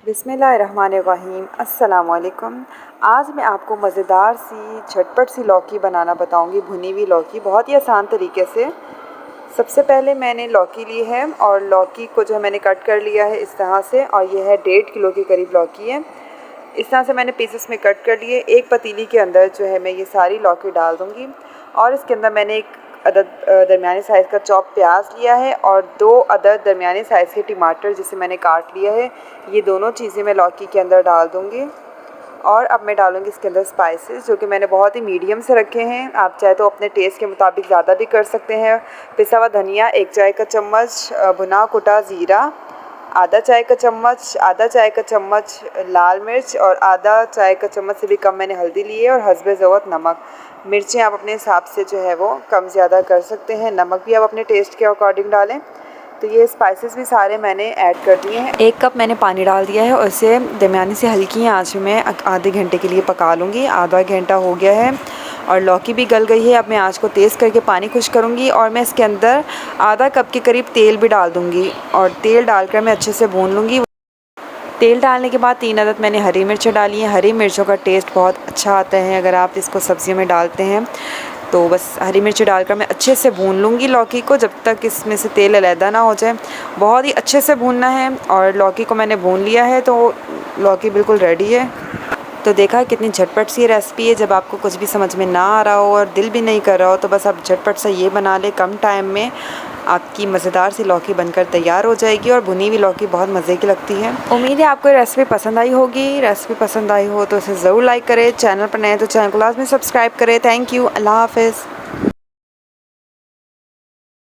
बिस्मिल्लाहिर्रहमानिर्रहीम। अस्सलाम वालेकुम। आज मैं आपको मज़ेदार सी झटपट सी लौकी बनाना बताऊंगी, भुनी हुई लौकी, बहुत ही आसान तरीके से। सबसे पहले मैंने लौकी ली है और लौकी को जो है मैंने कट कर लिया है इस तरह से, और ये है 1.5 किलो के करीब लौकी है। इस तरह से मैंने पीसेस में कट कर लिए। एक पतीली के अंदर जो है मैं ये सारी लौकी डाल दूँगी और इसके अंदर मैंने एक अदद दरमियाने साइज़ का चॉप प्याज लिया है और 2 अदद दरमियाने साइज़ के टमाटर जिसे मैंने काट लिया है। ये दोनों चीज़ें मैं लौकी के अंदर डाल दूँगी। और अब मैं डालूँगी इसके अंदर स्पाइसेस, जो कि मैंने बहुत ही मीडियम से रखे हैं। आप चाहे तो अपने टेस्ट के मुताबिक ज़्यादा भी कर सकते हैं। पिसा हुआ धनिया 1 चाय का चम्मच, भुना कुटा ज़ीरा आधा चाय का चम्मच लाल मिर्च और आधा चाय का चम्मच से भी कम मैंने हल्दी ली है और हस्बे ज़रूरत नमक। मिर्चें आप अपने हिसाब से जो है वो कम ज़्यादा कर सकते हैं। नमक भी आप अपने टेस्ट के अकॉर्डिंग डालें। तो ये स्पाइसेस भी सारे मैंने ऐड कर दिए हैं। 1 कप मैंने पानी डाल दिया है और इसे दरमियानी से हल्की आंच में आधे घंटे के लिए पका लूँगी। आधा घंटा हो गया है और लौकी भी गल गई है। अब मैं आंच को तेज़ करके पानी खुश करूँगी और मैं इसके अंदर आधा कप के करीब तेल भी डाल दूँगी और तेल डालकर मैं अच्छे से भून लूँगी। तेल डालने के बाद 3 अदद मैंने हरी मिर्चें डाली हैं। हरी मिर्चों का टेस्ट बहुत अच्छा आता है अगर आप इसको सब्जियों में डालते हैं। तो बस हरी मिर्च डालकर मैं अच्छे से भून लूँगी लौकी को, जब तक इसमें से तेल अलहदा ना हो जाए। बहुत ही अच्छे से भूनना है और लौकी को मैंने भून लिया है, तो लौकी बिल्कुल रेडी है। तो देखा कितनी झटपट सी रेसिपी है। जब आपको कुछ भी समझ में ना आ रहा हो और दिल भी नहीं कर रहा हो तो बस आप झटपट से ये बना ले। कम टाइम में आपकी मज़ेदार सी लौकी बनकर तैयार हो जाएगी और भुनी हुई लौकी बहुत मज़े की लगती है। उम्मीद है आपको रेसिपी पसंद आई होगी। रेसिपी पसंद आई हो तो इसे ज़रूर लाइक करें। चैनल पर नए तो चैनल को लाज़मी सब्सक्राइब करें। Thank you. अल्लाह हाफ़िज़।